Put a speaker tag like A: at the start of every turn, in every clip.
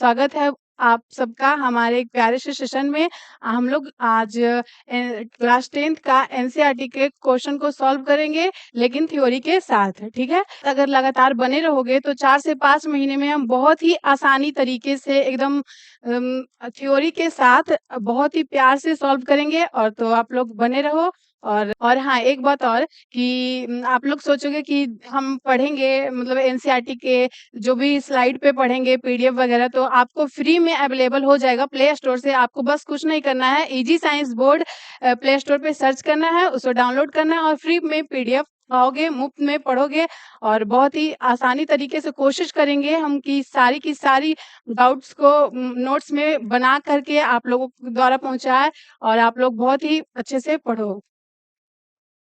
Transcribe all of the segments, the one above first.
A: स्वागत है आप सबका हमारे एक प्यारे से सेशन में। हम लोग आज क्लास 10th का एनसीईआरटी के क्वेश्चन को सॉल्व करेंगे, लेकिन थ्योरी के साथ, ठीक है? अगर लगातार बने रहोगे तो 4 से 5 महीने में हम बहुत ही आसानी तरीके से एकदम थ्योरी के साथ बहुत ही प्यार से सॉल्व करेंगे। और तो आप लोग बने रहो। और हाँ, एक बात और कि आप लोग सोचोगे कि हम पढ़ेंगे मतलब एनसीईआरटी के जो भी स्लाइड पे पढ़ेंगे पीडीएफ वगैरह, तो आपको फ्री में अवेलेबल हो जाएगा प्ले स्टोर से। आपको बस कुछ नहीं करना है, easy science board play store पे सर्च करना है, उसको डाउनलोड करना है और फ्री में पीडीएफ पाओगे, मुफ्त में पढ़ोगे। और बहुत ही आसानी तरीके से कोशिश करेंगे हम कि सारी डाउट्स को नोट्स में बना करके आप लोगों के द्वारा पहुंचाए और आप लोग बहुत ही अच्छे से पढ़ो।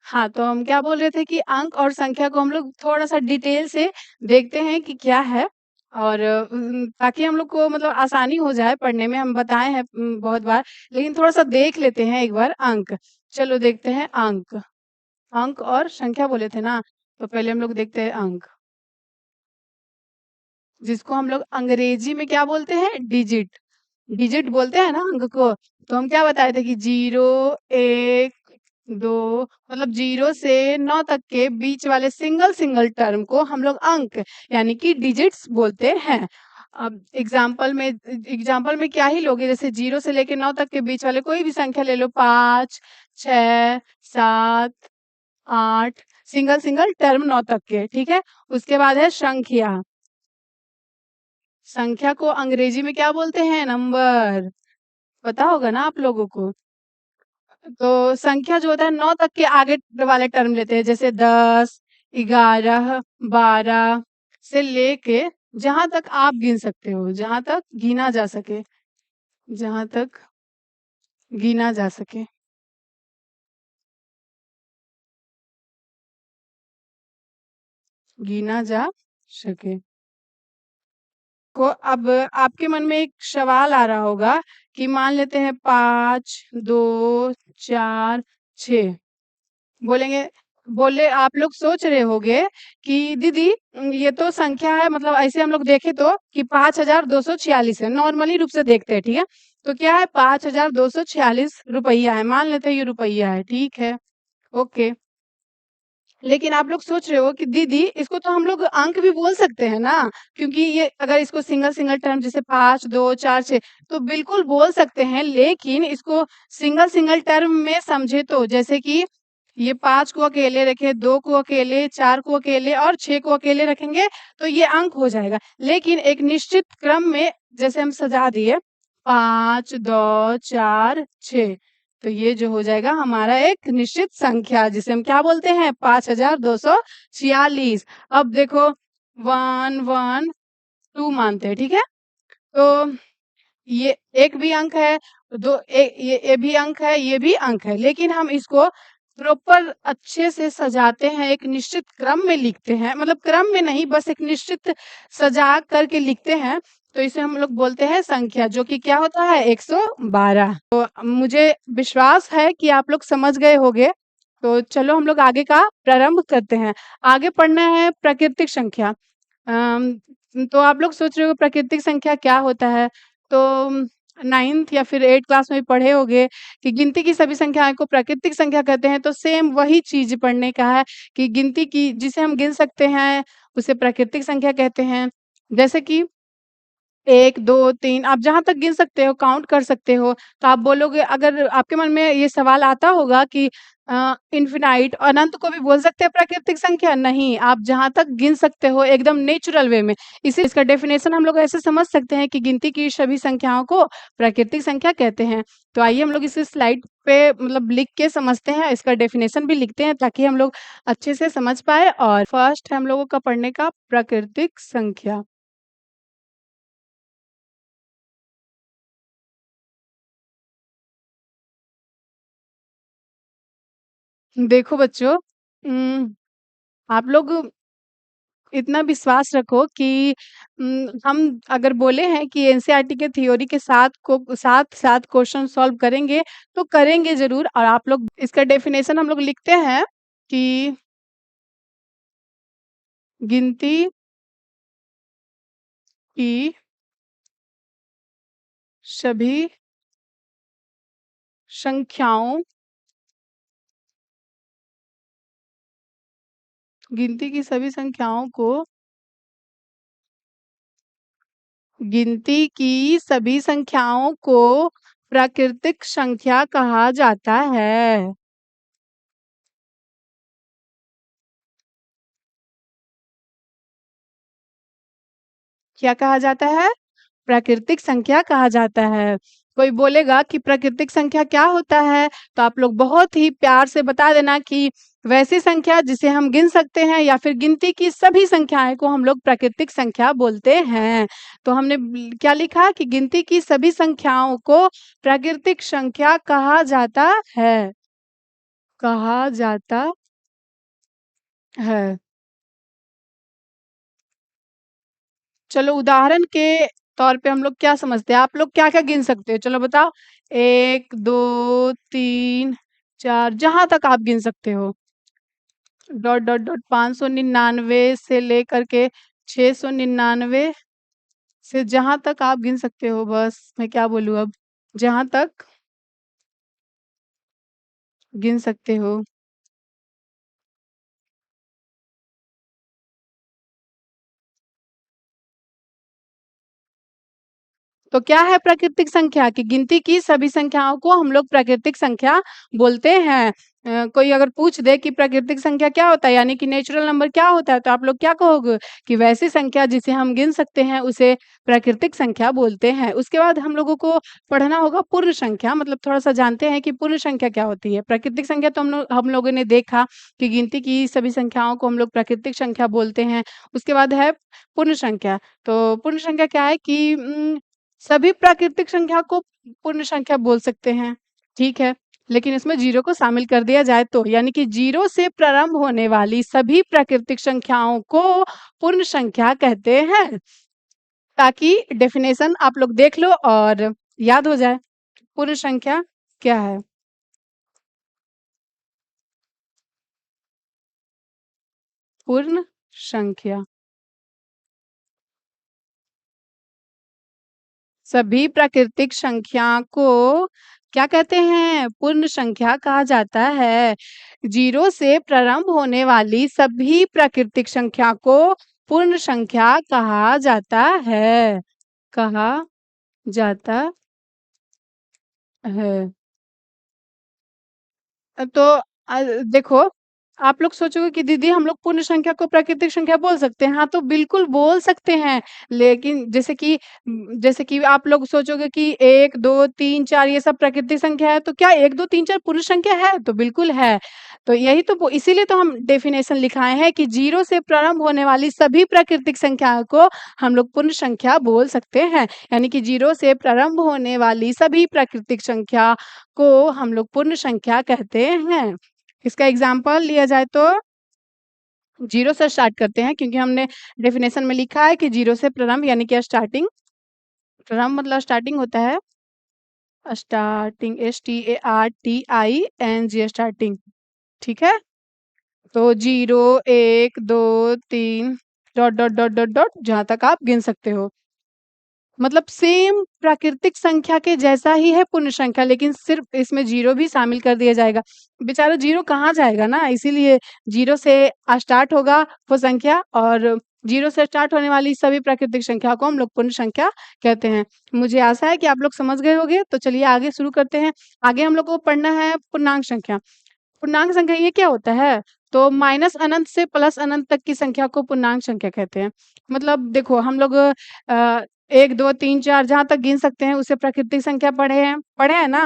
A: हाँ, तो हम क्या बोल रहे थे कि अंक और संख्या को हम लोग थोड़ा-सा डिटेल से देखते हैं कि क्या है। और ताकि हम लोग को मतलब आसानी हो जाए पढ़ने में। हम बताए हैं बहुत बार, लेकिन थोड़ा-सा देख लेते हैं एक बार अंक। चलो देखते हैं अंक। अंक और संख्या बोले थे ना, तो पहले हम लोग देखते हैं अंक, जिसको हम लोग अंग्रेजी में क्या बोलते हैं? डिजिट। डिजिट बोलते हैं ना अंक को। तो हम क्या बताए थे कि 0, 1, 2 मतलब 0 से 9 तक के बीच वाले सिंगल टर्म को हम लोग अंक यानी कि डिजिट्स बोलते हैं। अब एग्जाम्पल में क्या ही लोगे, जैसे 0 से लेके 9 तक के बीच वाले कोई भी संख्या ले लो, 5, 6, 7, 8, सिंगल टर्म 9 तक के, ठीक है? उसके बाद है संख्या। संख्या को अंग्रेजी में क्या बोलते हैं? नंबर। पता होगा ना आप लोगों को। तो संख्या जो होता है 9 तक के आगे वाले टर्म लेते हैं, जैसे 10, 11, 12 से लेके जहां तक आप गिन सकते हो, जहां तक गिना जा सके, जहां तक गिना जा सके। गिना जा सके। को अब आपके मन में एक सवाल आ रहा होगा कि मान लेते हैं 5, 2, 4, 6 बोलेंगे। बोले आप लोग सोच रहे होंगे कि दीदी ये तो संख्या है, मतलब ऐसे हम लोग देखें तो कि 5,246 है, नॉर्मली रूप से देखते हैं, ठीक है? तो क्या है? 5,246 रुपया है, मान लेते हैं ये रुपया है, ठीक है? ओके। लेकिन आप लोग सोच रहे हो कि दीदी इसको तो हम लोग अंक भी बोल सकते हैं ना, क्योंकि ये अगर इसको सिंगल टर्म जैसे 5, 2, 4, 6 तो बिल्कुल बोल सकते हैं, लेकिन इसको सिंगल टर्म में समझे तो जैसे कि ये 5 को अकेले रखे, 2 को अकेले, 4 को अकेले और 6 को अकेले रखेंगे तो ये अंक हो जाएगा। लेकिन एक निश्चित क्रम में जैसे हम सजा दिए 5, 2, 4, 6, तो ये जो हो जाएगा हमारा एक निश्चित संख्या, जिसे हम क्या बोलते हैं? 5,246। अब देखो 1, 1, 2 मानते हैं, ठीक है? तो ये एक भी अंक है, ये भी अंक है, ये भी अंक है, लेकिन हम इसको प्रॉपर अच्छे से सजाते हैं, एक निश्चित क्रम में लिखते हैं, मतलब क्रम में नहीं, बस एक निश्चित सजा करके लिखते हैं। तो इसे हम लोग बोलते हैं संख्या, जो कि क्या होता है? 112। तो मुझे विश्वास है कि आप लोग समझ गए होंगे। तो चलो हम लोग आगे का प्रारंभ करते हैं। आगे पढ़ना है प्राकृतिक संख्या। तो आप लोग सोच रहे हो प्राकृतिक संख्या क्या होता है? तो 9th या फिर 8th क्लास में पढ़े होंगे कि गिनती की सभी संख्याएं को प्राकृतिक संख्या कहते हैं। तो सेम वही चीज पढ़ने का है कि गिनती की जिसे हम गिन सकते हैं उसे प्राकृतिक संख्या कहते हैं। जैसे कि 1, 2, 3 आप जहाँ तक गिन सकते हो, काउंट कर सकते हो। तो आप बोलोगे, अगर आपके मन में ये सवाल आता होगा कि इनफिनाइट अनंत को भी बोल सकते हैं प्राकृतिक संख्या? नहीं, आप जहाँ तक गिन सकते हो एकदम नेचुरल वे में। इसी इसका डेफिनेशन हम लोग ऐसे समझ सकते हैं कि गिनती की सभी संख्याओं को प्राकृतिक संख्या कहते हैं। तो आइए हम लोग इस स्लाइड पे मतलब लिख के समझते हैं, इसका डेफिनेशन भी लिखते हैं ताकि हम लोग अच्छे से समझ पाए। और फर्स्ट है हम लोगों का पढ़ने का प्राकृतिक संख्या। देखो बच्चों, आप लोग इतना विश्वास रखो कि हम अगर बोले हैं कि एनसीईआरटी के थ्योरी के साथ क्वेश्चन सॉल्व करेंगे, तो करेंगे ज़रूर। और आप लोग इसका डेफिनेशन हम लोग लिखते हैं कि गिनती की सभी संख्याओं गिनती की सभी संख्याओं को गिनती की सभी संख्याओं को प्राकृतिक संख्या कहा जाता है। क्या कहा जाता है? प्राकृतिक संख्या कहा जाता है। कोई बोलेगा कि प्राकृतिक संख्या क्या होता है, तो आप लोग बहुत ही प्यार से बता देना कि वैसी संख्या जिसे हम गिन सकते हैं या फिर गिनती की सभी संख्याएं को हम लोग प्राकृतिक संख्या बोलते हैं। तो हमने क्या लिखा कि गिनती की सभी संख्याओं को प्राकृतिक संख्या कहा जाता है। कहा जाता है। चलो उदाहरण के तौर पे हम लोग क्या समझते हैं, आप लोग क्या क्या गिन सकते हो, चलो बताओ। 1 2 3 4 जहां तक आप गिन सकते हो। डॉट डॉट डॉट 599 से लेकर के 699 से जहां तक आप गिन सकते हो, बस मैं क्या बोलूं अब, जहां तक गिन सकते हो। तो क्या है प्राकृतिक संख्या की गिनती की सभी संख्याओं को हम लोग प्राकृतिक संख्या बोलते हैं। कोई अगर पूछ दे कि प्राकृतिक संख्या क्या होता है यानी कि नेचुरल नंबर क्या होता है, तो आप लोग क्या कहोगे कि वैसी संख्या जिसे हम गिन सकते हैं उसे प्राकृतिक संख्या बोलते हैं। उसके बाद हम लोगों को पढ़ना होगा पूर्ण संख्या, मतलब थोड़ा सा जानते हैं कि पूर्ण संख्या क्या होती है। प्राकृतिक संख्या तो हम लोगों ने देखा कि गिनती की सभी संख्याओं को हम लोग प्राकृतिक संख्या बोलते हैं। उसके बाद है पूर्ण संख्या। तो पूर्ण संख्या क्या है कि सभी प्राकृतिक संख्या को पूर्ण संख्या बोल सकते हैं, ठीक है। लेकिन इसमें जीरो को शामिल कर दिया जाए तो, यानी कि जीरो से प्रारंभ होने वाली सभी प्राकृतिक संख्याओं को पूर्ण संख्या कहते हैं। ताकि डेफिनेशन आप लोग देख लो और याद हो जाए। पूर्ण संख्या क्या है? पूर्ण संख्या सभी प्राकृतिक संख्या को क्या कहते हैं? पूर्ण संख्या कहा जाता है। जीरो से प्रारंभ होने वाली सभी प्राकृतिक संख्या को पूर्ण संख्या कहा जाता है। कहा जाता है। तो देखो, आप लोग सोचोगे कि दीदी हम लोग पूर्ण संख्या को प्राकृतिक संख्या बोल सकते हैं। हाँ, तो बिल्कुल बोल सकते हैं। लेकिन जैसे कि आप लोग सोचोगे कि 1 2 3 4 ये सब प्राकृतिक संख्या है, तो क्या 1 2 3 4 पूर्ण संख्या है? तो बिल्कुल है। तो यही तो इसीलिए तो हम डेफिनेशन लिखाए हैं कि जीरो से प्रारंभ होने वाली सभी प्राकृतिक संख्याओं को हम लोग पूर्ण संख्या बोल सकते हैं। यानी कि जीरो से प्रारंभ होने वाली सभी प्राकृतिक संख्या को हम लोग पूर्ण संख्या कहते हैं। इसका एग्जाम्पल लिया जाए तो जीरो से स्टार्ट करते हैं, क्योंकि हमने डेफिनेशन में लिखा है कि जीरो से प्रारंभ यानी कि स्टार्टिंग। प्रारंभ मतलब स्टार्टिंग होता है। स्टार्टिंग STARTING स्टार्टिंग, ठीक है। तो 0 1 2 3 dot dot dot dot dot जहां तक आप गिन सकते हो। मतलब सेम प्राकृतिक संख्या के जैसा ही है पूर्ण संख्या, लेकिन सिर्फ इसमें जीरो भी शामिल कर दिया जाएगा। बेचारा जीरो कहाँ जाएगा ना, इसीलिए जीरो से स्टार्ट होगा वो संख्या, और जीरो से स्टार्ट होने वाली सभी प्राकृतिक संख्या को हम लोग पूर्ण संख्या कहते हैं। मुझे आशा है कि आप लोग समझ गए होंगे। तो चलिए आगे शुरू करते हैं। आगे हम लोग को पढ़ना है पूर्णांक संख्या। पूर्णांक संख्या ये क्या होता है? तो माइनस अनंत से प्लस अनंत तक की संख्या को पूर्णांक संख्या कहते हैं। मतलब देखो हम लोग 1 2 3 4 जहां तक गिन सकते हैं उसे प्राकृतिक संख्या पढ़े हैं ना।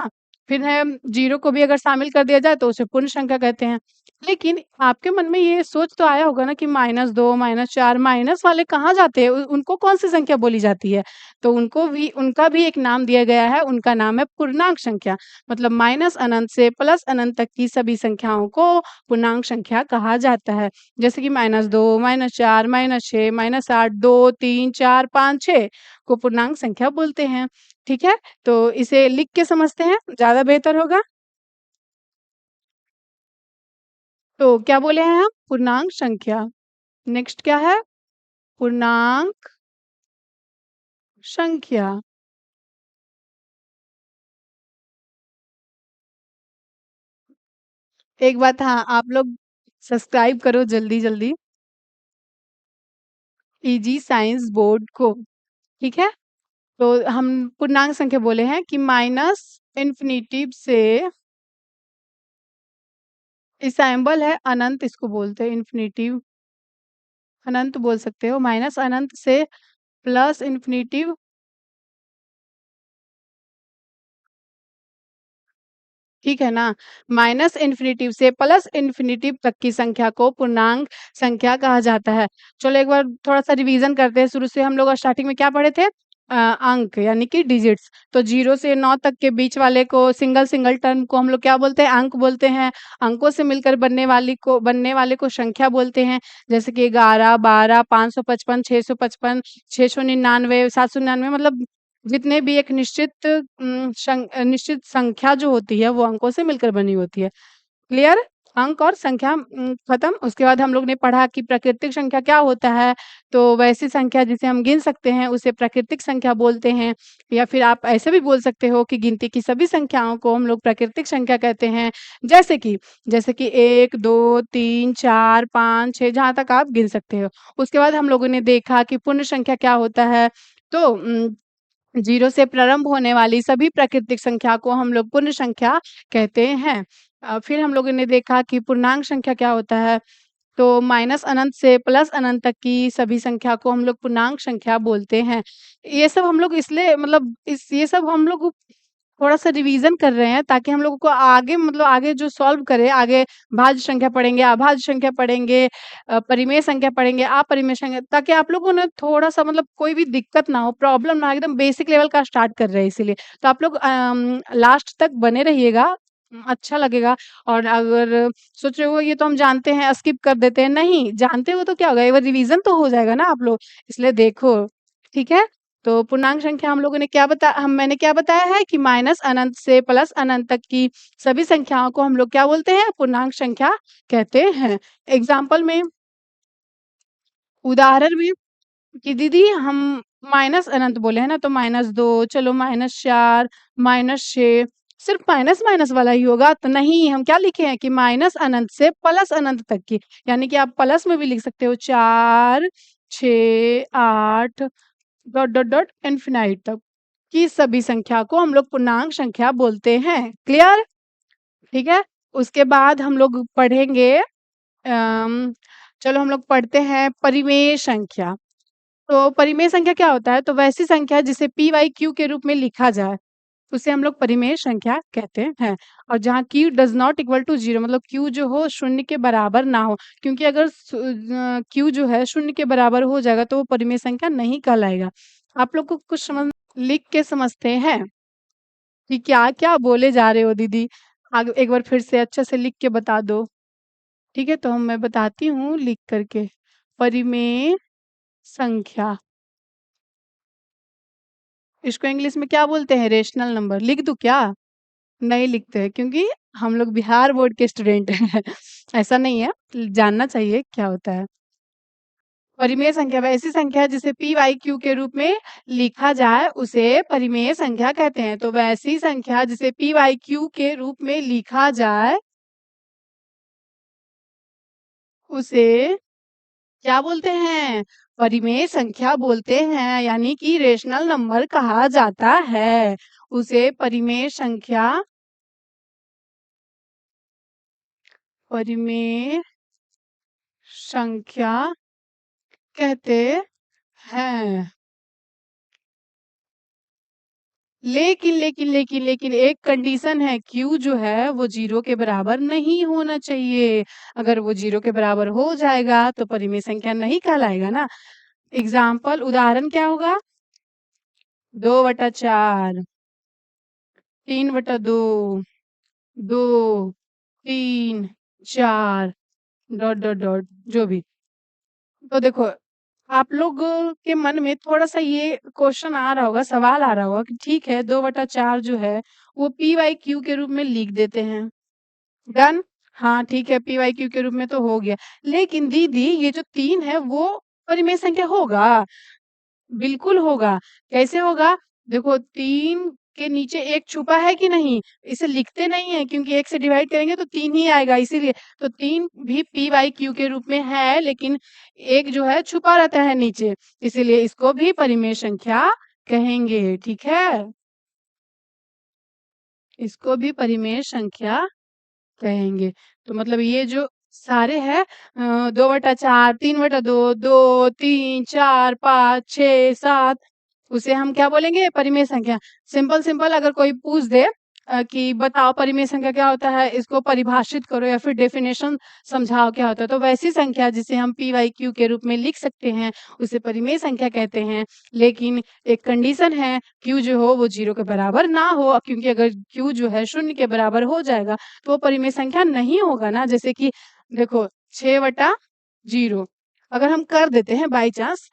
A: फिर है जीरो को भी अगर शामिल कर दिया जाए तो उसे पूर्ण संख्या कहते हैं। लेकिन आपके मन में ये सोच तो आया होगा ना कि -2 -4 माइनस वाले कहाँ जाते हैं, उनको कौन सी संख्या बोली जाती है? तो उनका भी एक नाम दिया गया है, उनका नाम है पूर्णांक संख्या। मतलब माइनस अनंत से प्लस अनंत तक की सभी संख्याओं को पूर्णांक संख्या कहा जाता है। जैसे कि -2 -4 -6 -8 2 3 4 5 6 को पूर्णांक संख्या बोलते हैं। ठीक है? तो इसे लिख के समझते हैं, ज़्यादा बेहतर होगा। तो क्या बोले हैं हम? पूर्णांक संख्या। नेक्स्ट क्या है? पूर्णांक संख्या। एक बात, हाँ, आप लोग सब्सक्राइब करो जल्दी जल्दी इजी साइंस बोर्ड को, ठीक है। तो हम पूर्णांक संख्या बोले हैं कि माइनस इन्फिनिटिव से, इसका सिंबल है अनंत, इसको बोलते हैं इन्फिनिटिव, अनंत बोल सकते हो, माइनस अनंत से प्लस इन्फिनिटिव, ठीक है ना। माइनस इन्फिनिटिव से प्लस इन्फिनिटिव तक की संख्या को पूर्णांक संख्या कहा जाता है। चलो एक बार थोड़ा सा रिवीजन करते हैं। शुरू से हम लोग स्टार्टिंग में क्या पढ़े थे? अंक यानी कि डिजिट्स। तो 0 से 9 तक के बीच वाले को, सिंगल सिंगल टर्म को हम लोग क्या बोलते हैं? अंक बोलते हैं। अंकों से मिलकर बनने वाले को संख्या बोलते हैं। जैसे कि 11, 12, 555, 655, 699, 799, मतलब जितने भी एक निश्चित संख्या जो होती है वो अंकों से मिलकर बनी होती है। क्लियर? अंक और संख्या खत्म। उसके बाद हम लोग ने पढ़ा कि प्राकृतिक संख्या क्या होता है। तो वैसी संख्या जिसे हम गिन सकते हैं उसे प्राकृतिक संख्या बोलते हैं। या फिर आप ऐसे भी बोल सकते हो कि गिनती की सभी संख्याओं को हम लोग प्राकृतिक संख्या कहते हैं। जैसे कि 1, 2, 3, 4, 5, 6, जहाँ तक आप गिन सकते हो। उसके बाद हम लोगों ने देखा कि पूर्ण संख्या क्या होता है। तो 0 से प्रारंभ होने वाली सभी प्राकृतिक संख्या को हम लोग पूर्ण संख्या कहते हैं। फिर हम लोगों ने देखा कि पूर्णांक संख्या क्या होता है। तो माइनस अनंत से प्लस अनंत तक की सभी संख्या को हम लोग पूर्णांक संख्या बोलते हैं। ये सब हम लोग इसलिए, मतलब इस ये सब हम लोग थोड़ा-सा रिवीजन कर रहे हैं ताकि हम लोगों को आगे, मतलब आगे जो सॉल्व करें, आगे भाज्य संख्या पढ़ेंगे, अभाज्य संख्या पढ़ेंगे, परिमेय संख्या पढ़ेंगे, अपरिमेय संख्या, ताकि आप लोगों को ना थोड़ा-सा, मतलब कोई भी दिक्कत ना हो, प्रॉब्लम ना हो, एकदम बेसिक लेवल का स्टार्ट कर रहे हैं इसीलिए। तो आप लोग लास्ट तक बने रहिएगा, अच्छा लगेगा। और अगर सोच रहे हो ये तो हम जानते हैं, स्किप कर देते हैं, नहीं, जानते हो तो क्या होगा, एक बार रिवीजन तो हो जाएगा ना आप लोग, इसलिए देखो, ठीक है? तो पूर्णांक संख्या हम लोगों ने मैंने क्या बताया है कि माइनस अनंत से प्लस अनंत तक की सभी संख्याओं को हम लोग क्या बोलते हैं? पूर्णांक संख्या कहते हैं। एग्जाम्पल में, उदाहरण में, कि दीदी हम माइनस अनंत बोले हैं ना, तो -2, चलो -4, -6, सिर्फ माइनस माइनस वाला ही होगा? तो नहीं, हम क्या लिखे हैं कि माइनस अनंत से प्लस अनंत तक की, यानी कि आप प्लस में भी लिख सकते हो, 4, 6, 8, डॉट डॉट डॉट इनफिनाइट तक की सभी संख्या को हम लोग पूर्णांक संख्या बोलते हैं। क्लियर? ठीक है। उसके बाद हम लोग पढ़ेंगे, अम, चलो हम लोग पढ़ते हैं परिमेय संख्या। तो परिमेय संख्या क्या होता है? तो वैसी संख्या जिसे पी वाई क्यू के रूप में लिखा जाए उसे हम लोग परिमेय संख्या कहते हैं। और जहाँ q does not equal to 0, मतलब q जो हो शून्य के बराबर ना हो, क्योंकि अगर q जो है शून्य के बराबर हो जाएगा तो वो परिमेय संख्या नहीं कहलाएगा। आप लोग को कुछ लिख के समझते हैं कि क्या क्या बोले जा रहे हो दीदी? आगे एक बार फिर से अच्छे से लिख के बता दो। ठीक है, तो मैं बताती हूँ लिख करके। परिमेय संख्या, इसको इंग्लिश में क्या बोलते हैं? Rational number. लिख दूं क्या? नहीं लिखते हैं, क्योंकि हम लोग बिहार बोर्ड के स्टूडेंट हैं। ऐसा नहीं है, जानना चाहिए क्या होता है। परिमेय संख्या वैसी संख्या जिसे पी वाई क्यू के रूप में लिखा जाए उसे परिमेय संख्या कहते हैं। तो वैसी संख्या जिसे पी वाई क्यू के रूप में लिखा जाए उसे क्या बोलते हैं? परिमेय संख्या बोलते हैं, यानी कि रेशनल नंबर कहा जाता है। उसे परिमेय संख्या कहते हैं। लेकिन एक कंडीशन है, q जो है वो 0 के बराबर नहीं होना चाहिए। अगर वो 0 के बराबर हो जाएगा तो परिमेय संख्या नहीं कहलाएगा ना। एग्जाम्पल, उदाहरण क्या होगा? 2/4, 3/2, 2, 3, 4, डॉट डॉट डॉट, जो भी। तो देखो, आप लोग के मन में थोड़ा-सा ये क्वेश्चन आ रहा होगा, सवाल आ रहा होगा कि ठीक है, 2/4 जो है वो पी बाई क्यू के रूप में लिख देते हैं। डन? हाँ, ठीक है, पी बाई क्यू के रूप में तो हो गया। लेकिन दीदी ये जो 3 है वो परिमेय संख्या होगा? बिल्कुल होगा। कैसे होगा? देखो, 3 के नीचे एक छुपा है कि नहीं? इसे लिखते नहीं है क्योंकि एक से डिवाइड करेंगे तो 3 ही आएगा इसीलिए। तो 3 भी p बाई q के रूप में है लेकिन एक जो है छुपा रहता है नीचे, इसीलिए इसको भी परिमेय संख्या कहेंगे, ठीक है? इसको भी परिमेय संख्या कहेंगे। तो मतलब ये जो सारे हैं 2/4, 3/2, 2, 3, 4, 5, 6, 7 उसे हम क्या बोलेंगे? परिमेय संख्या। सिंपल सिंपल अगर कोई पूछ दे कि बताओ परिमेय संख्या क्या होता है? इसको परिभाषित करो या फिर डेफिनेशन समझाओ क्या होता है? तो वैसी संख्या जिसे हम p बाई q के रूप में लिख सकते हैं, उसे परिमेय संख्या कहते हैं। लेकिन एक कंडीशन है q जो हो वो 0 के बराबर ना हो क्योंकि अगर q जो है 0 के बराबर हो जाएगा तो वो परिमेय संख्या नहीं होगा ना। जैसे कि देखो 6/0 अगर हम कर देते हैं बाय चांस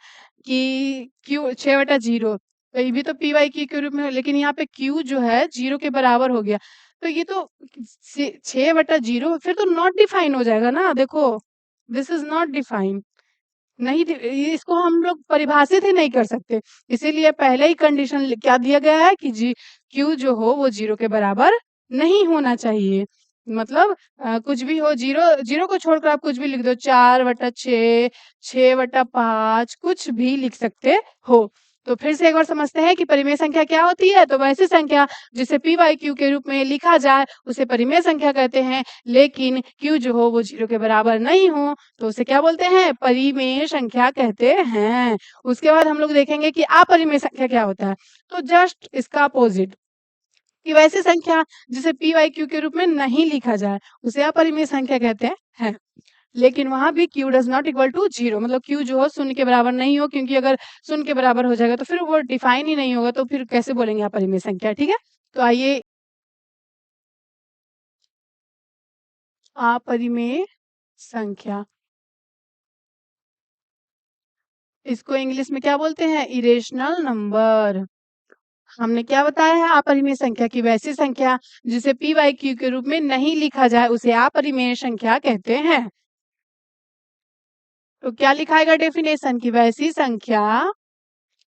A: कि q 6/0 तो ये भी तो p बाई q के रूप में है लेकिन यहाँ पे q जो है 0 के बराबर हो गया। तो ये तो 6/0 फिर तो नॉट डिफाइन हो जाएगा ना। देखो दिस इज नॉट डिफाइन, नहीं इसको हम लोग परिभाषित ही नहीं कर सकते। इसीलिए पहले ही कंडीशन क्या दिया गया है कि जी q जो हो वो 0 के बराबर नहीं होना चाहिए। मतलब कुछ भी हो, 0 को छोड़कर आप कुछ भी लिख दो, 4/6, 6/5 कुछ भी लिख सकते हो। तो फिर से एक बार समझते हैं कि परिमेय संख्या क्या होती है। तो वैसी संख्या जिसे p बाई q के रूप में लिखा जाए उसे परिमेय संख्या कहते हैं। लेकिन q जो हो वो 0 के बराबर नहीं हो तो उसे क्या बोलते हैं? परिमेय संख्या कहते हैं। उसके बाद हम लोग देखेंगे कि अपरिमेय संख्या क्या होता है। तो जस्ट इसका अपोजिट कि वैसी संख्या जिसे p बाई q के रूप में नहीं लिखा जाए उसे अपरिमेय संख्या कहते हैं। लेकिन वहां भी q does not equal to 0, मतलब q जो हो 0 के बराबर नहीं हो क्योंकि अगर 0 के बराबर हो जाएगा तो फिर वो डिफाइन ही नहीं होगा, तो फिर कैसे बोलेंगे अपरिमेय संख्या, ठीक है? तो आइए अपरिमेय संख्या, इसको इंग्लिश में क्या बोलते हैं? Irrational number. हमने क्या बताया है? अपरिमेय संख्या की वैसी संख्या जिसे p बाई q के रूप में नहीं लिखा जाए उसे अपरिमेय संख्या कहते हैं। तो क्या लिखाएगा डेफिनेशन की वैसी संख्या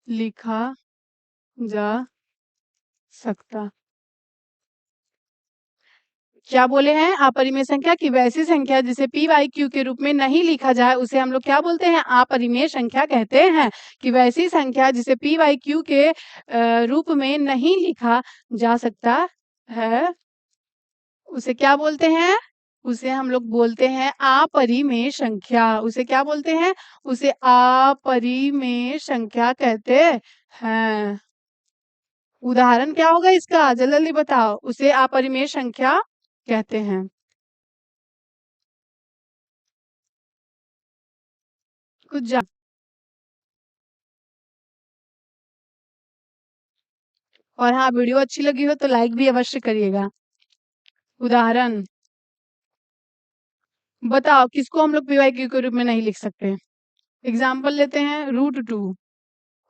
A: लिखा जा सकता, क्या बोले हैं? अपरिमेय संख्या की वैसी संख्या जिसे p बाई q के रूप में नहीं लिखा जाए उसे हम लोग क्या बोलते हैं? अपरिमेय संख्या कहते हैं। कि वैसी संख्या जिसे p बाई q के रूप में नहीं लिखा जा सकता है उसे क्या बोलते हैं? उसे हम लोग बोलते हैं अपरिमेय संख्या। उसे क्या बोलते हैं? उसे अपरिमेय संख्या कहते हैं। उदाहरण क्या होगा इसका? जल्दी जल्दी बताओ। उसे अपरिमेय संख्या कहते हैं। कुछ जा और हाँ, वीडियो अच्छी लगी हो तो लाइक भी अवश्य करिएगा। उदाहरण बताओ किसको हम लोग पी वाई क्यू के रूप में नहीं लिख सकते? एग्जाम्पल लेते हैं √2,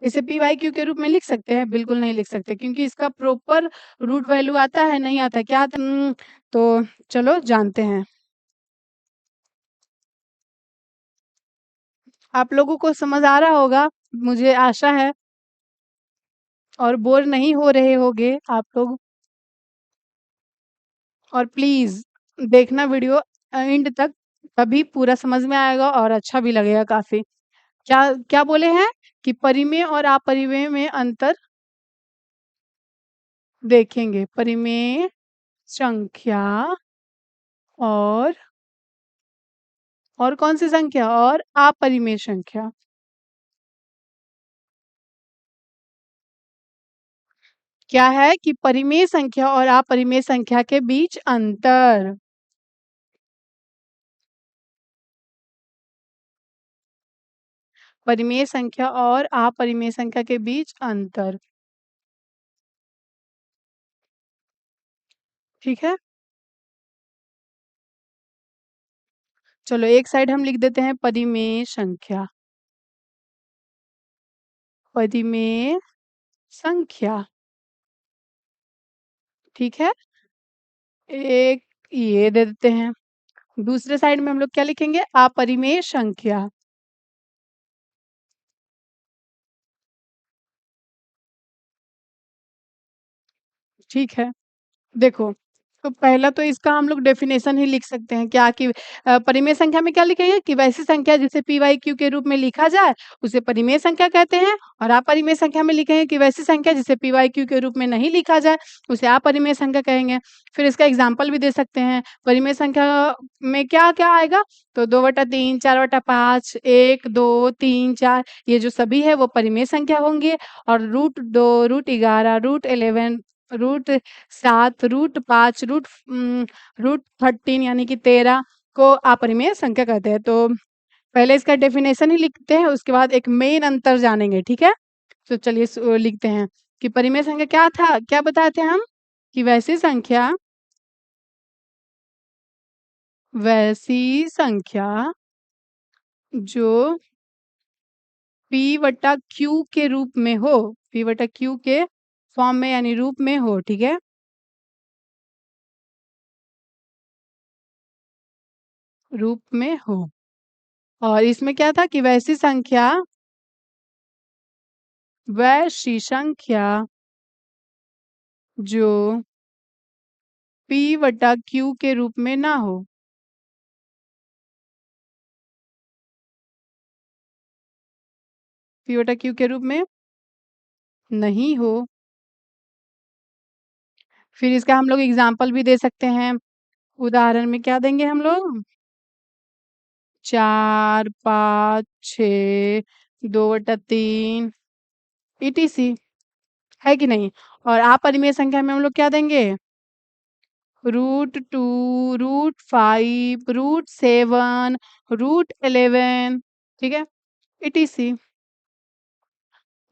A: इसे पी वाई क्यू के रूप में लिख सकते हैं? बिल्कुल नहीं लिख सकते क्योंकि इसका प्रॉपर रूट वैल्यू आता है नहीं आता, क्या आता? तो चलो जानते हैं। आप लोगों को समझ आ रहा होगा, मुझे आशा है, और बोर नहीं हो रहे होगे आप लोग। और प्लीज देखना वीडियो एंड तक, तभी पूरा समझ में आएगा और अच्छा भी लगेगा काफी। क्या क्या बोले हैं कि परिमेय और अपरिमेय में अंतर देखेंगे। परिमेय संख्या और कौन सी संख्या? और अपरिमेय संख्या। क्या है कि परिमेय संख्या और अपरिमेय संख्या के बीच अंतर। परिमेय संख्या और अपरिमेय संख्या के बीच अंतर, ठीक है? चलो एक साइड हम लिख देते हैं परिमेय संख्या, परिमेय संख्या, ठीक है? एक ये दे देते हैं। दूसरे साइड में हम लोग क्या लिखेंगे? अपरिमेय संख्या। ठीक है। देखो, तो पहला तो इसका हम लोग डेफ़िनेशन ही लिख सकते हैं क्या कि परिमेय संख्या में क्या लिखेंगे कि वैसी संख्या जिसे पी/क्यू के रूप में लिखा जाए, उसे परिमेय संख्या कहते हैं और अपरिमेय संख्या में लिखेंगे कि वैसी संख्या जिसे पी/क्यू के रूप में नहीं लिखा जाए, उसे अपरिमेय संख्या कहेंगे। फिर इसका एग्ज़ाम्पल भी दे सकते हैं। परिमेय संख्या में क्या-क्या आएगा? तो 2/3, 4/5, 1, 2, 3, 4 ये जो सभी है वो परिमेय संख्या होंगे और √2, √11, √11, √7, √5, √13 यानी कि 13 को अपरिमेय संख्या कहते हैं। तो पहले इसका डेफिनेशन ही लिखते हैं, उसके बाद एक मेन अंतर जानेंगे, ठीक है? तो चलिए लिखते हैं कि परिमेय संख्या क्या था? क्या बताए थे हम? कि वैसी संख्या जो p/q के रूप में हो, p/q के फॉर्म में यानी रूप में हो, ठीक है? रूप में हो और इसमें क्या था कि वैसी संख्या जो p/q के रूप में ना हो। p/q के रूप में नहीं हो। फिर इसका हम लोग एग्ज़ाम्पल भी दे सकते हैं। उदाहरण में क्या देंगे हम लोग? 4, 5, 6, 2/3 ईटीसी है कि नहीं? और अपरिमेय संख्या में हम लोग क्या देंगे? √2, √5, √7, √11 ठीक है? ईटीसी।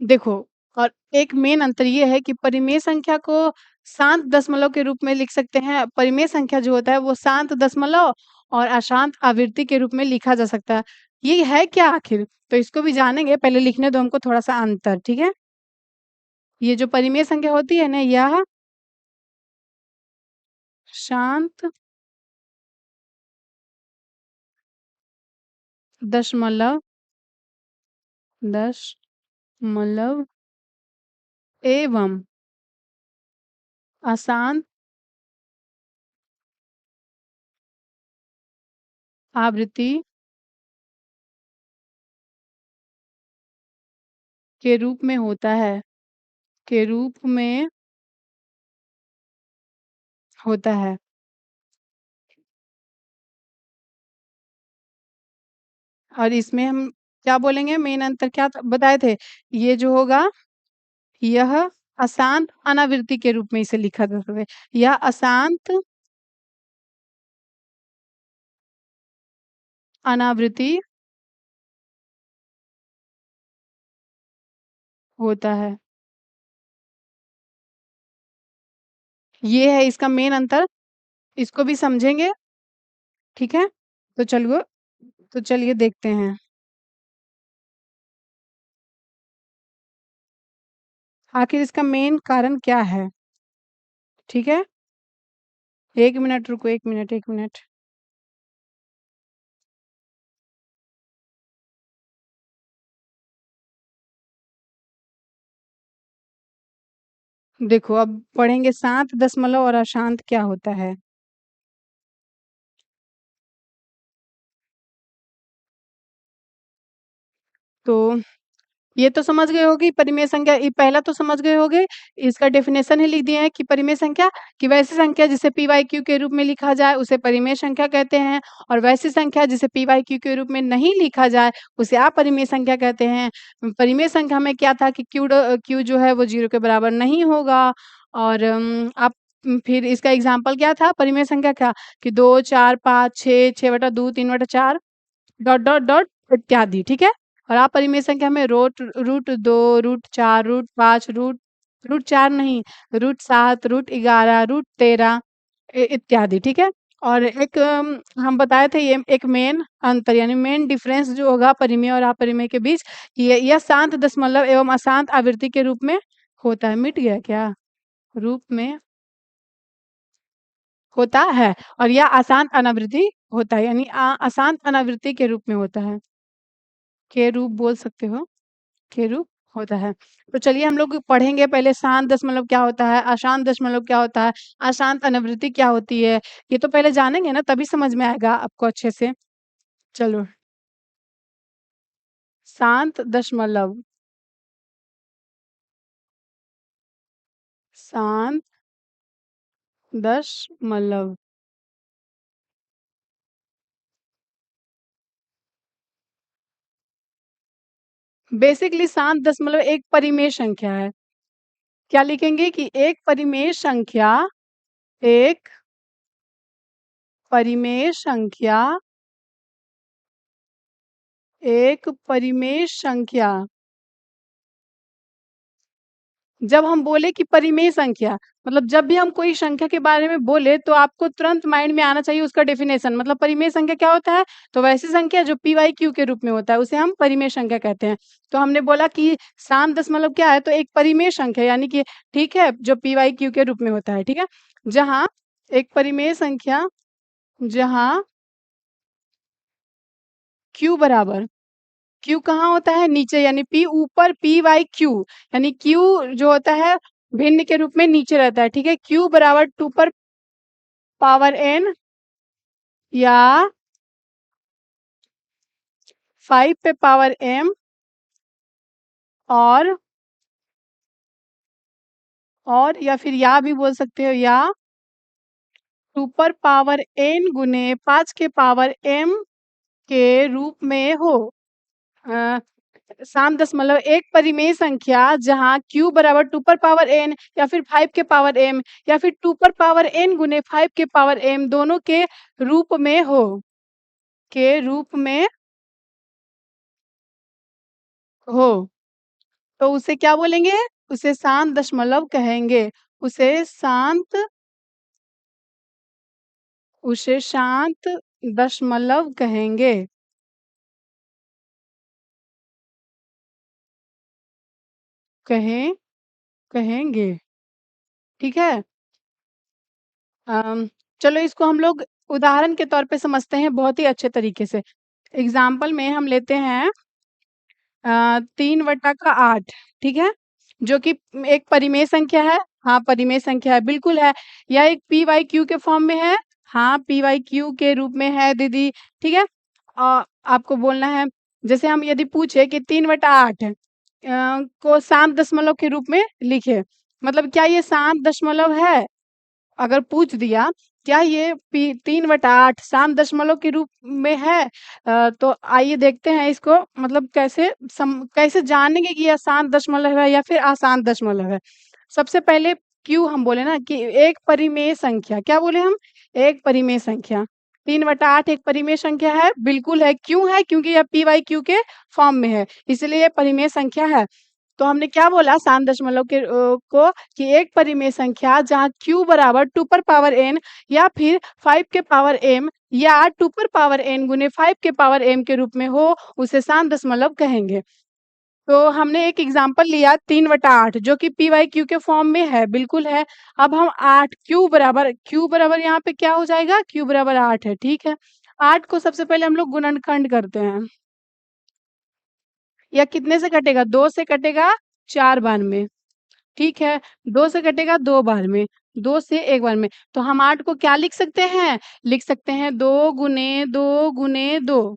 A: देखो और एक मेन अंतर ये है कि परिमेय संख्या को शांत दशमलव के रूप में लिख सकते हैं। परिमेय संख्या जो होता है वो शांत दशमलव और अशांत आवृत्ति के रूप में लिखा जा सकता है। ये है क्या आखिर? तो इसको भी जानेंगे, पहले लिखने दो हमको थोड़ा-सा अंतर, ठीक है? ये जो परिमेय संख्या होती है ना, यह शांत दशमलव दशमलव एवं अशांत आवृत्ति के रूप में होता है, के रूप में होता है। और इसमें हम क्या बोलेंगे मेन अंतर क्या बताए थे? ये जो होगा यह अशांत अनावृत्ति के रूप में इसे लिखा जा सकता है। यह अशांत अनावृत्ति होता है। ये है इसका मेन अंतर, इसको भी समझेंगे, ठीक है? तो चलिए देखते हैं। आखिर इसका मेन कारण क्या है? ठीक है? 1 मिनट रुको 1 मिनट, 1 मिनट। देखो अब पढ़ेंगे शांत दशमलव और अशांत क्या होता है? तो ये तो समझ गए होगे परिमेय संख्या ये पहला तो समझ गए होंगे, इसका डेफिनेशन ही लिख दिए हैं कि परिमेय संख्या कि वैसी संख्या जिसे p/q के रूप में लिखा जाए उसे परिमेय संख्या कहते हैं और वैसी संख्या जिसे p/q के रूप में नहीं लिखा जाए उसे अपरिमेय संख्या कहते हैं। परिमेय संख्या में क्या था कि q जो है वो 0 के बराबर नहीं होगा और आप फिर इसका एग्ज़ाम्पल क्या था परिमेय संख्या का कि 2, 4, 5, 6, 6/2, 3/4 डॉट इत्यादि, ठीक है? और अपरिमेय संख्या में √2, √4, √5, √4 नहीं, √7, √11, √13 इत्यादि, ठीक है? और एक हम बताए थे ये एक मेन अंतर यानी मेन डिफरेंस जो होगा परिमेय और अपरिमेय के बीच, ये यह शांत दशमलव एवं अशांत आवृत्ति के रूप में होता है। मिट गया क्या? रूप में होता है और यह अशांत अनावृत्ति होता है यानी अशांत अनावृत्ति के रूप में होता है। के रूप बोल सकते हो, के रूप। होता है। तो चलिए हम लोग पढ़ेंगे पहले शांत दशमलव क्या होता है, अशांत दशमलव क्या होता है, अशांत अनवृत्ति क्या होती है, ये तो पहले जानेंगे ना तभी समझ में आएगा आपको अच्छे से। चलो, शांत दशमलव, शांत दशमलव। बेसिकली शांत दशमलव एक परिमेय संख्या है। क्या लिखेंगे कि एक परिमेय संख्या, एक परिमेय संख्या, एक परिमेय संख्या। जब हम बोले कि परिमेय संख्या, मतलब जब भी हम कोई संख्या के बारे में बोले तो आपको तुरंत माइंड में आना चाहिए उसका डेफिनेशन। मतलब परिमेय संख्या क्या होता है, तो वैसी संख्या जो पी वाई क्यू के रूप में होता है उसे हम परिमेय संख्या कहते हैं। तो हमने बोला कि शांत दशमलव क्या है, तो एक परिमेय संख्या यानी कि ठीक है जो पी वाई क्यू के रूप में होता है, ठीक है। जहाँ एक परिमेय संख्या, जहाँ क्यू बराबर, क्यू कहाँ होता है नीचे, यानी पी ऊपर, पी वाई क्यू, यानी क्यू जो होता है भिन्न के रूप में नीचे रहता है, ठीक है। क्यू बराबर 2 पर पावर एन या 5 पे पावर एम, और या फिर या भी बोल सकते हो, या 2 पर पावर एन गुने 5 के पावर एम के रूप में हो। अ, शांत दशमलव एक परिमेय संख्या जहाँ q बराबर 2 पर पावर n या फिर 5 के पावर m या फिर 2 पर पावर n गुने 5 के पावर m दोनों के रूप में हो, के रूप में हो, तो उसे क्या बोलेंगे, उसे शांत दशमलव कहेंगे। उसे शांत, उसे शांत दशमलव कहेंगे, कहें, कहेंगे, ठीक है। अम, चलो इसको हम लोग उदाहरण के तौर पे समझते हैं बहुत ही अच्छे तरीके से। एग्जाम्पल में हम लेते हैं 3/8, ठीक है, जो कि एक परिमेय संख्या है। हाँ परिमेय संख्या है, बिल्कुल है। या एक पी वाई क्यू के फॉर्म में है। हाँ पी वाई क्यू के रूप में है दीदी, ठीक है। आपको बोलना है, जैसे हम यदि पूछे कि 3/8 को शांत दशमलव के रूप में लिखे, मतलब क्या ये शांत दशमलव है। अगर पूछ दिया क्या ये 3/8 शांत दशमलव के रूप में है, तो आइए देखते हैं इसको, मतलब कैसे जानेंगे कि यह शांत दशमलव है या फिर अशांत दशमलव है। सबसे पहले क्यू हम बोले ना कि एक परिमेय संख्या, क्या बोले हम, एक परिमेय संख्या। 3/8 एक परिमेय संख्या है, बिल्कुल है। क्यों है, क्योंकि यह पी वाई क्यू के फॉर्म में है, इसलिए यह परिमेय संख्या है। तो हमने क्या बोला शांत दशमलव को कि एक परिमेय संख्या जहाँ q बराबर 2 पर पावर n या फिर 5 के पावर m या 2 पर पावर n गुने 5 के पावर m के रूप में हो, उसे शांत दशमलव कहेंगे। तो हमने एक एग्जाम्पल लिया 3/8 जो कि पी वाई क्यू के फॉर्म में है, बिल्कुल है। अब हम 8 क्यू बराबर यहाँ पे क्या हो जाएगा, क्यू बराबर 8 है, ठीक है। 8 को सबसे पहले हम लोग गुणनखंड करते हैं, या कितने से कटेगा, 2 से कटेगा 4 बार में, ठीक है। 2 से कटेगा 2 बार में, 2 से 1 बार में। तो हम 8 को क्या लिख सकते हैं, लिख सकते हैं 2 गुने 2 गुने 2,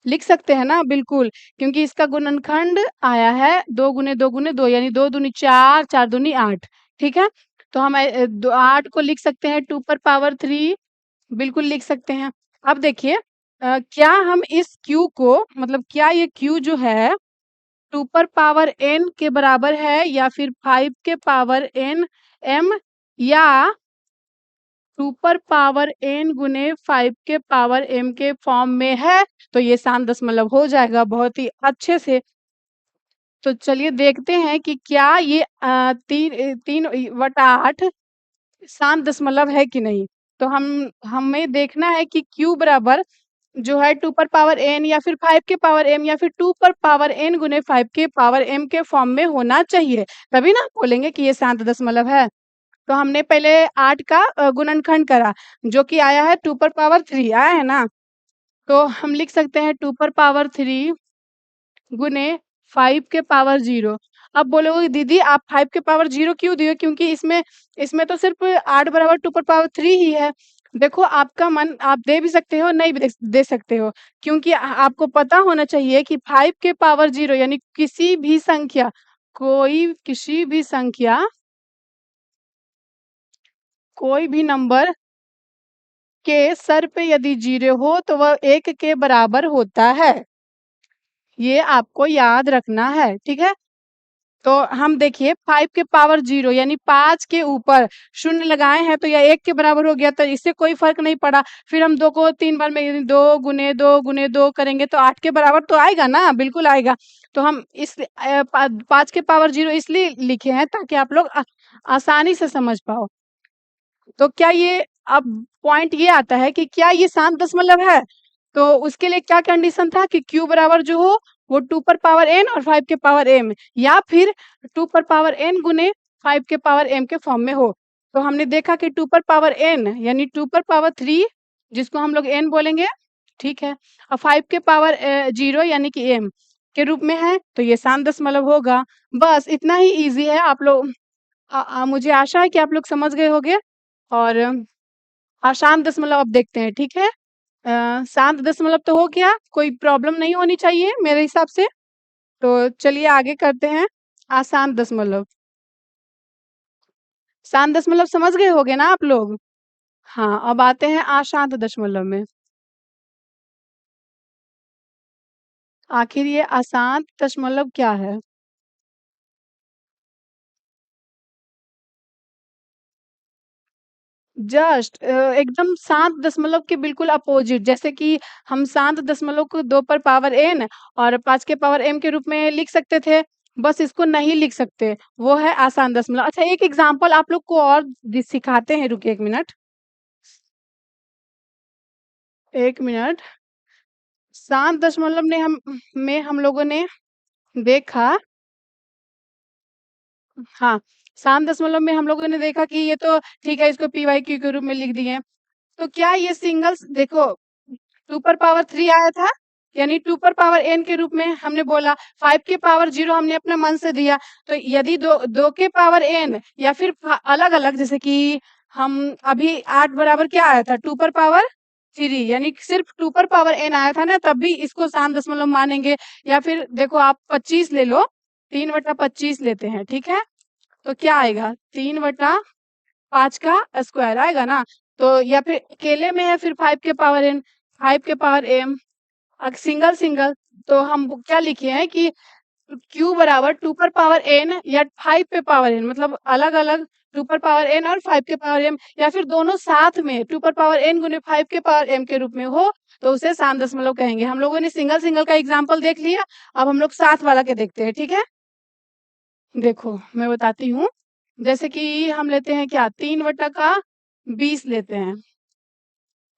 A: लिख सकते हैं ना, बिल्कुल। क्योंकि इसका गुणनखंड आया है 2 गुने 2 गुने 2, यानी 2 दूनी 4, 4 दूनी 8, ठीक है। तो हम 8 को लिख सकते हैं 2 पर पावर 3, बिल्कुल लिख सकते हैं। अब देखिए क्या हम इस q को, मतलब क्या ये q जो है 2 पर पावर n के बराबर है या फिर 5 के पावर n m, या 2 पर पावर n गुने 5 के पावर m के फॉर्म में है, तो ये शांत दशमलव हो जाएगा बहुत ही अच्छे से। तो चलिए देखते हैं कि क्या ये 3/8 शांत दशमलव है कि नहीं। तो हमें देखना है कि q बराबर जो है 2 पर पावर n या फिर 5 के पावर m या फिर 2 पर पावर n गुने 5 के पावर m के फॉर्म में होना चाहिए, तभी ना बोलेंगे कि ये शांत दशमलव है। तो हमने पहले 8 का गुणनखंड करा, जो कि आया है 2 पर पावर 3 आया है ना। तो हम लिख सकते हैं 2 पर पावर 3 गुने 5 के पावर 0। अब बोलोगे दीदी आप 5 के पावर 0 क्यों दिए? क्योंकि इसमें इसमें तो सिर्फ 8 बराबर 2 पर पावर 3 ही है। देखो आपका मन, आप दे भी सकते हो, नहीं भी दे सकते हो, क्योंकि आपको पता होना चाहिए कि 5 के पावर 0 यानी किसी भी संख्या, किसी भी संख्या, कोई भी नंबर के सर पे यदि 0 हो तो वह 1 के बराबर होता है। ये आपको याद रखना है, ठीक है? तो हम देखिए 5 के पावर 0 यानी 5 के ऊपर शून्य लगाए हैं तो यह 1 के बराबर हो गया, तो इससे कोई फ़र्क नहीं पड़ा। फिर हम 2 को 3 बार में, यानी 2 गुने 2 गुने 2 करेंगे तो 8 के बराबर तो आएगा ना, बिल्कुल आएगा। तो हम इस 5 के पावर 0 इसलिए लिखे हैं ताकि आप लोग आसानी से समझ पाओ। तो क्या ये, अब पॉइंट ये आता है कि क्या ये शांत दशमलव है? तो उसके लिए क्या कंडीशन था कि q बराबर जो हो वो 2 पर पावर n और 5 के पावर m, या फिर 2 पर पावर n गुने 5 के पावर m के फॉर्म में हो। तो हमने देखा कि 2 पर पावर n यानी 2 पर पावर 3, जिसको हम लोग n बोलेंगे, ठीक है, और 5 के पावर 0 यानी कि m के रूप में है, तो ये शांत दशमलव होगा। बस इतना ही ईजी है। आप लोग मुझे आशा है कि आप लोग समझ गए होंगे। और अशांत दशमलव अब देखते हैं, ठीक है? शांत दशमलव तो हो गया, कोई प्रॉब्लम नहीं होनी चाहिए मेरे हिसाब से। तो चलिए आगे करते हैं अशांत दशमलव। शांत दशमलव समझ गए होंगे ना आप लोग? हाँ, अब आते हैं अशांत दशमलव में। आखिर ये अशांत दशमलव क्या है? जस्ट एकदम शांत दशमलव के बिल्कुल अपोजिट, जैसे कि हम शांत दशमलव को 2 पर पावर n और 5 के पावर m के रूप में लिख सकते थे, बस इसको नहीं लिख सकते, वो है आसान दशमलव। अच्छा, एक एग्जांपल आप लोग को और सिखाते हैं, रुकिए 1 मिनट। 1 मिनट। शांत दशमलव में हम लोगों ने देखा, हाँ, शांत दशमलव में हम लोगों ने देखा कि ये तो ठीक है, इसको पी वाई क्यू के रूप में लिख दिए। तो क्या ये सिंगल्स, देखो 2 पर पावर 3 आया था, यानी 2 पर पावर n के रूप में हमने बोला, 5 के पावर 0 हमने अपने मन से दिया। तो यदि 2 के पावर n या फिर अलग-अलग, जैसे कि हम अभी 8 बराबर क्या आया था, 2 पर पावर 3, यानी सिर्फ 2 पर पावर n आया था ना, तब भी इसको शांत दशमलव मानेंगे। या फिर देखो आप 25 ले लो, 3/25 लेते हैं, ठीक है? तो क्या आएगा, 3/5 का स्क्वायर आएगा ना। तो या फिर अकेले में है, फिर 5 के पावर n, 5 के पावर m, सिंगल सिंगल, तो हम क्या लिखे हैं कि q बराबर 2 पर पावर n या 5 पे पावर n, मतलब अलग अलग 2 पर पावर n और 5 के पावर m, या फिर दोनों साथ में 2 पर पावर n गुने 5 के पावर m के रूप में हो, तो उसे शांत दशमलव कहेंगे। हम लोगों ने सिंगल सिंगल का एग्जाम्पल देख लिया, अब हम लोग साथ वाला के देखते हैं, ठीक है? देखो मैं बताती हूँ, जैसे कि हम लेते हैं क्या, 3/20 लेते हैं,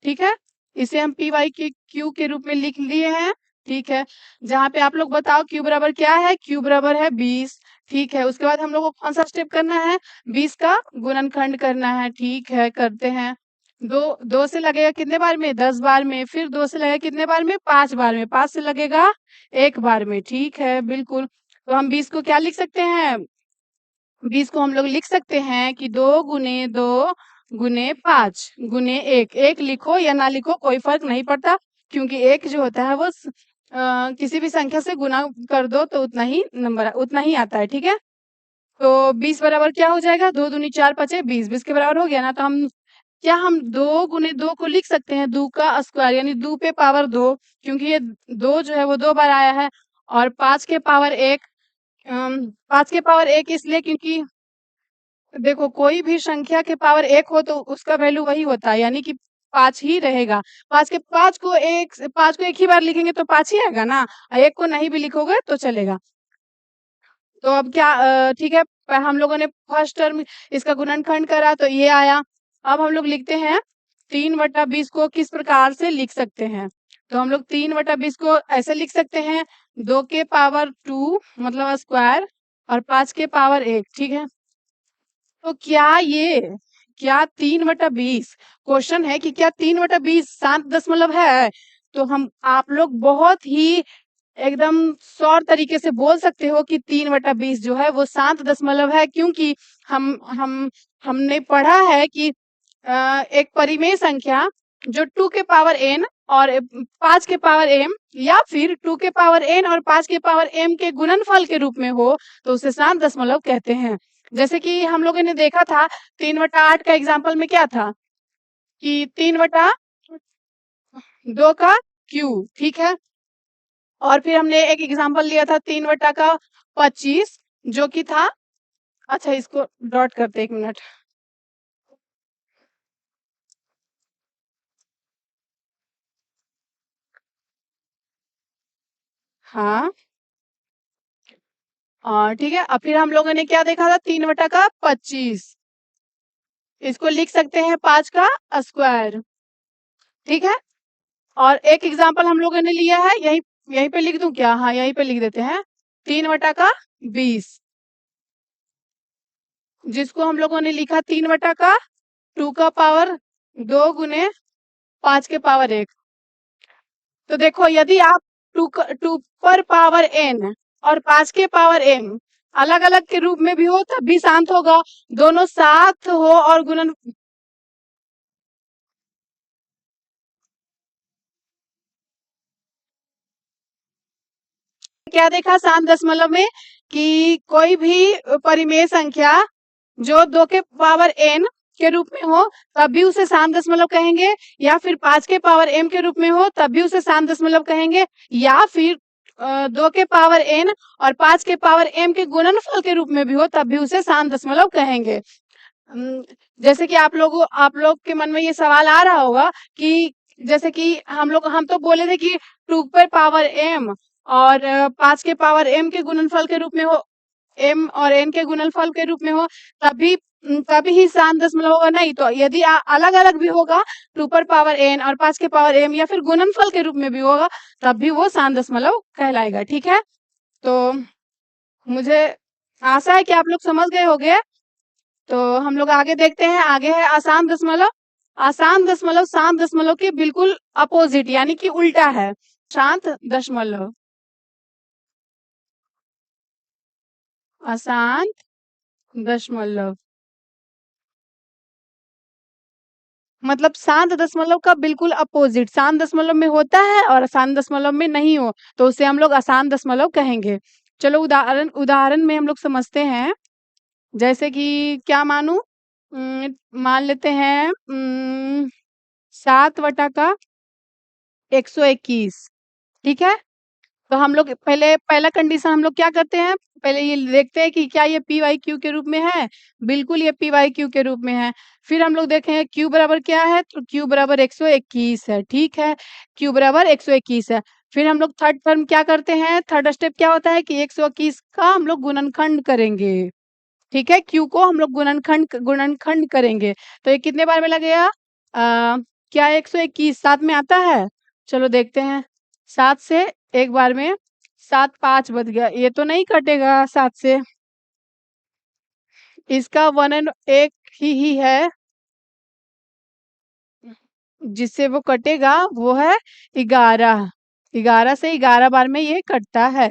A: ठीक है? इसे हम पी वाई के क्यू के रूप में लिख लिए हैं, ठीक है? जहाँ पे आप लोग बताओ क्यू बराबर क्या है, क्यू बराबर है 20, ठीक है? उसके बाद हम लोग को कौन सा स्टेप करना है, 20 का गुणनखंड करना है, ठीक है, करते हैं। 2 से लगेगा कितने बार में, 10 बार में, फिर 2 से लगेगा कितने बार में, 5 बार में, 5 से लगेगा 1 बार में, ठीक है, बिल्कुल। तो हम 20 को क्या लिख सकते हैं, 20 को हम लोग लिख सकते हैं कि 2 गुने 2 गुने 5 गुने 1, 1 लिखो या ना लिखो कोई फर्क नहीं पड़ता, क्योंकि 1 जो होता है वो किसी भी संख्या से गुना कर दो तो उतना ही नंबर, उतना ही आता है, ठीक है? तो 20 बराबर क्या हो जाएगा, 2 दूनी 4 पचे 20, 20 के बराबर हो गया ना। तो हम 2 गुने 2 को लिख सकते हैं 2 का स्क्वायर, यानी 2 पे पावर 2, क्योंकि ये 2 जो है वो 2 बार आया है। और 5 के पावर 1, 5 के पावर 1 इसलिए क्योंकि देखो कोई भी संख्या के पावर 1 हो तो उसका वैल्यू वही होता है, यानी कि 5 ही रहेगा। 5 को 1 ही बार लिखेंगे तो 5 ही आएगा ना, 1 को नहीं भी लिखोगे तो चलेगा। तो अब क्या, ठीक है, हम लोगों ने फर्स्ट टर्म इसका गुणनखंड करा तो ये आया। अब हम लोग लिखते हैं 3/20 को किस प्रकार से लिख सकते हैं, तो हम लोग 3/20 को ऐसे लिख सकते हैं, 2 के पावर 2 मतलब स्क्वायर और 5 के पावर 1, ठीक है? तो क्या 3/20 क्वेश्चन है कि क्या 3/20 शांत दशमलव है? तो हम आप लोग बहुत ही एकदम सौर तरीके से बोल सकते हो कि 3/20 जो है वो शांत दशमलव है, क्योंकि हम हमने पढ़ा है कि एक परिमेय संख्या जो 2 के पावर n और 5 के पावर m या फिर 2 के पावर n और 5 के पावर m के गुणनफल के रूप में हो तो उसे शांत दशमलव कहते हैं। जैसे कि हम लोगों ने देखा था 3/8 का एग्जाम्पल में क्या था कि 3/2 का क्यूब, ठीक है। और फिर हमने एक एग्जाम्पल लिया था 3/25 जो कि था, अच्छा इसको डॉट करते 1 मिनट। हाँ ठीक है। अब फिर हम लोगों ने क्या देखा था 3/25, इसको लिख सकते हैं 5 का स्क्वायर, ठीक है। और एक एग्जाम्पल हम लोगों ने लिया है, यही यहीं पे लिख दूं क्या, हाँ यहीं पे लिख देते हैं 3/20, जिसको हम लोगों ने लिखा 3/2 का पावर 2 गुने 5 के पावर 1। तो देखो यदि आप 2 पर पावर n और 5 के पावर m अलग अलग के रूप में भी हो तब भी शांत होगा, दोनों साथ हो और गुणन, क्या देखा शांत दशमलव में कि कोई भी परिमेय संख्या जो 2 के पावर n के रूप में हो तब भी उसे शांत दशमलव कहेंगे, या फिर 5 के पावर m के रूप में हो तब भी उसे शांत दशमलव कहेंगे, या फिर 2 के पावर n और 5 के पावर m के गुणनफल के रूप में भी हो तब भी उसे शांत दशमलव कहेंगे। जैसे कि आप लोग के मन में ये सवाल आ रहा होगा कि जैसे कि हम तो बोले थे कि 2 पर पावर m और 5 के पावर m के गुणनफल के रूप में हो, m और n के गुणनफल के रूप में हो तभी ही शांत दशमलव होगा, नहीं तो यदि अलग अलग भी होगा 2 पर पावर n और 5 के पावर m या फिर गुणनफल के रूप में भी होगा तब भी वो शांत दशमलव कहलाएगा, ठीक है। तो मुझे आशा है कि आप लोग समझ गए होंगे। तो हम लोग आगे देखते हैं, आगे है आसान दशमलव। आसान दशमलव शांत दशमलव के बिल्कुल अपोजिट यानी कि उल्टा है। शांत दशमलव, अशांत दशमलव मतलब शांत दशमलव का बिल्कुल अपोजिट, शांत दशमलव में होता है और अशांत दशमलव में नहीं हो तो उसे हम लोग अशांत दशमलव कहेंगे। चलो उदाहरण उदाहरण में हम लोग समझते हैं। जैसे कि क्या मानूं, मान लेते हैं 7 का 121, ठीक है। तो हम लोग पहला कंडीशन हम लोग क्या करते हैं, पहले ये देखते हैं कि क्या ये पी वाई क्यू के रूप में है, बिल्कुल ये पी वाई क्यू के रूप में है। फिर हम लोग देखें क्यू बराबर क्या है, तो क्यू बराबर 121 है, ठीक है। क्यू बराबर 121 है। फिर हम लोग थर्ड टर्म क्या करते हैं, थर्ड स्टेप क्या होता है कि 121 का हम लोग गुणनखंड करेंगे, ठीक है। क्यू को हम लोग गुणनखंड करेंगे तो ये कितने बार में लगेगा, क्या 121 सात में आता है, चलो देखते हैं। 7 से एक बार में 7 5 बच गया, ये तो नहीं कटेगा 7 से, इसका वन एंड एक ही है जिससे वो कटेगा, वो है 11। 11 से 11 बार में ये कटता है।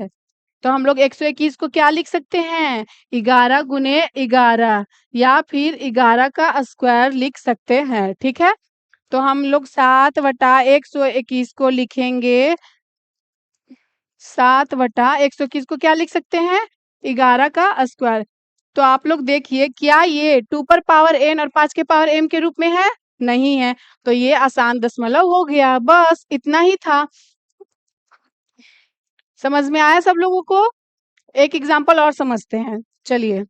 A: तो हम लोग 121 को क्या लिख सकते हैं, 11 गुने 11 या फिर 11 का स्क्वायर लिख सकते हैं, ठीक है। तो हम लोग 7/121 को लिखेंगे, 7/121 को क्या लिख सकते हैं, 11 का स्क्वायर। तो आप लोग देखिए क्या ये 2 पर पावर n और 5 के पावर m के रूप में है, नहीं है, तो ये आसान दशमलव हो गया, बस इतना ही था। समझ में आया सब लोगों को। एक एग्जाम्पल और समझते हैं, चलिए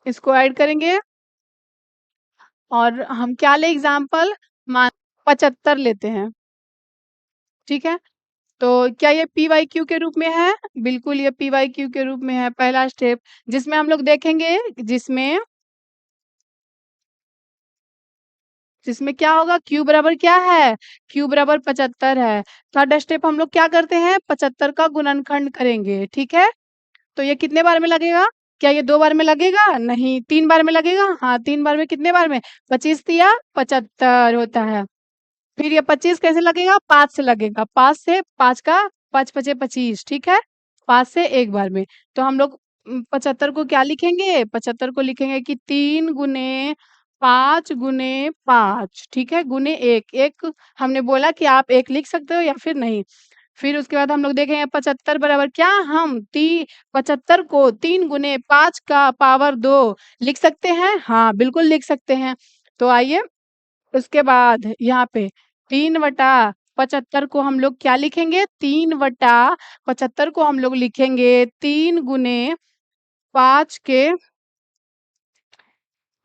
A: इसको ऐड करेंगे और हम क्या ले एग्जाम्पल, मान 75 लेते हैं, ठीक है। तो क्या ये पी वाई क्यू के रूप में है, बिल्कुल ये पी वाई क्यू के रूप में है, पहला स्टेप जिसमें हम लोग देखेंगे, जिसमें जिसमें क्या होगा, क्यू बराबर क्या है, क्यू बराबर 75 है। थर्ड स्टेप हम लोग क्या करते हैं, 75 का गुणनखंड करेंगे, ठीक है। तो ये कितने बार में लगेगा, क्या ये 2 बार में लगेगा, नहीं 3 बार में लगेगा, हाँ 3 बार में, कितने बार में, 25 या 75 होता है। फिर ये 25 कैसे लगेगा, 5 से लगेगा, 5 से 5 का 5 पचे 25, ठीक है, 5 से एक बार में। तो हम लोग 75 को क्या लिखेंगे, 75 को लिखेंगे कि 3 गुने 5 गुने 5, ठीक है, गुने 1, 1 हमने बोला कि आप 1 लिख सकते हो या फिर नहीं। फिर उसके बाद हम लोग देखेंगे 75 बराबर क्या हम 75 को 3 गुने 5 का पावर 2 लिख सकते हैं? हाँ, बिल्कुल लिख सकते हैं। तो आइए उसके बाद यहाँ पे 3/75 को हम लोग क्या लिखेंगे? 3/75 को हम लोग लिखेंगे 3 गुने 5 के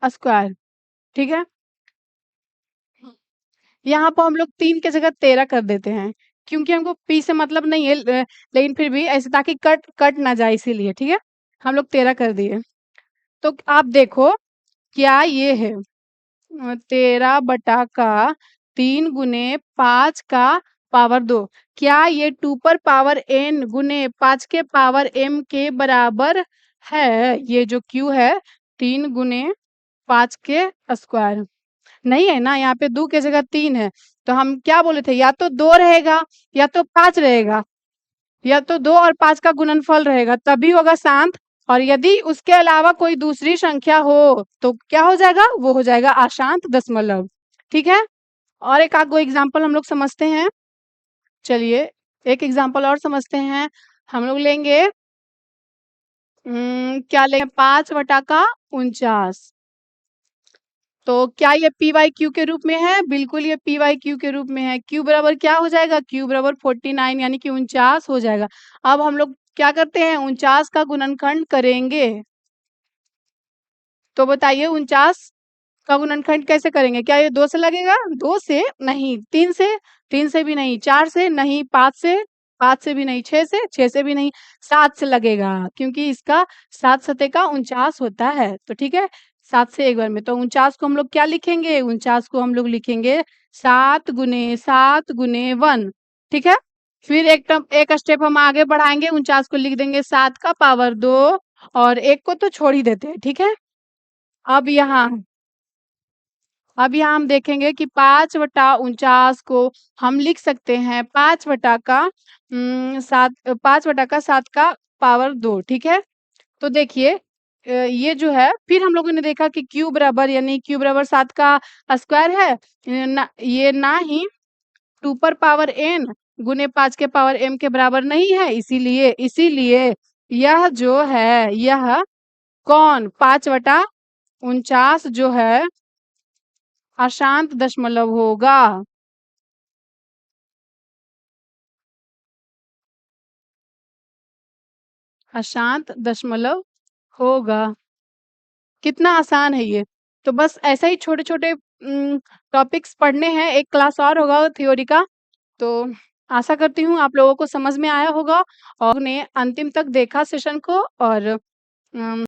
A: स्क्वायर, ठीक है? यहाँ पर हम लोग 3 की जगह 13 कर देते हैं, क्योंकि हमको पी से मतलब नहीं है लेकिन फिर भी ऐसे ताकि कट कट ना जाए इसीलिए, ठीक है? हम लोग 13 कर दिए। तो आप देखो क्या ये है 13 बटा का 3 गुने 5 का पावर 2, क्या ये 2 पर पावर n गुने 5 के पावर m के बराबर है? ये जो q है 3 गुने 5 के स्क्वायर नहीं है ना, यहाँ पे 2 की जगह 3 है। तो हम क्या बोले थे, या तो 2 रहेगा या तो 5 रहेगा, या तो 2 और 5 का गुणनफल रहेगा तभी होगा शांत, और यदि उसके अलावा कोई दूसरी संख्या हो तो क्या हो जाएगा, वो हो जाएगा अशांत दशमलव, ठीक है। और एक आध गो एग्जाम्पल हम लोग समझते हैं। चलिए एक एग्जाम्पल और समझते हैं। हम लोग लेंगे क्या लेंगे 5/49, तो क्या ये पी वाई क्यू के रूप में है? बिल्कुल ये पी वाई क्यू के रूप में है। क्यू बराबर क्या हो जाएगा? क्यू बराबर 49 यानी कि 49 हो जाएगा। अब हम लोग क्या करते हैं 49 का गुणनखंड करेंगे, तो बताइए 49 का गुणनखंड कैसे करेंगे? क्या ये 2 से लगेगा? 2 से नहीं, 3 से भी नहीं, 4 से नहीं, 5 से भी नहीं, 6 से भी नहीं, 7 से लगेगा, क्योंकि इसका 7 सते का 49 होता है। तो ठीक है, 7 से एक बार में, तो 49 को हम लोग क्या लिखेंगे? 49 को हम लोग लिखेंगे 7 गुने 7 गुने 1, ठीक है। फिर एक स्टेप हम आगे बढ़ाएंगे, 49 को लिख देंगे 7 का पावर 2 और 1 को तो छोड़ ही देते हैं, ठीक है। अब यहाँ हम देखेंगे कि 5/49 को हम लिख सकते हैं 5/7 का पावर 2, ठीक है। तो देखिए ये जो है, फिर हम लोगों ने देखा कि क्यू बराबर यानी क्यू बराबर 7 का स्क्वायर है, ये ना ही 2 पर पावर n गुने 5 के पावर m के बराबर नहीं है, इसीलिए इसीलिए यह जो है, यह कौन 5/49 जो है अशांत दशमलव होगा। अशांत दशमलव होगा। कितना आसान है ये। तो बस ऐसा ही छोटे-छोटे टॉपिक्स पढ़ने हैं, एक क्लास और होगा थ्योरी का। तो आशा करती हूँ आप लोगों को समझ में आया होगा और ने अंतिम तक देखा सेशन को, और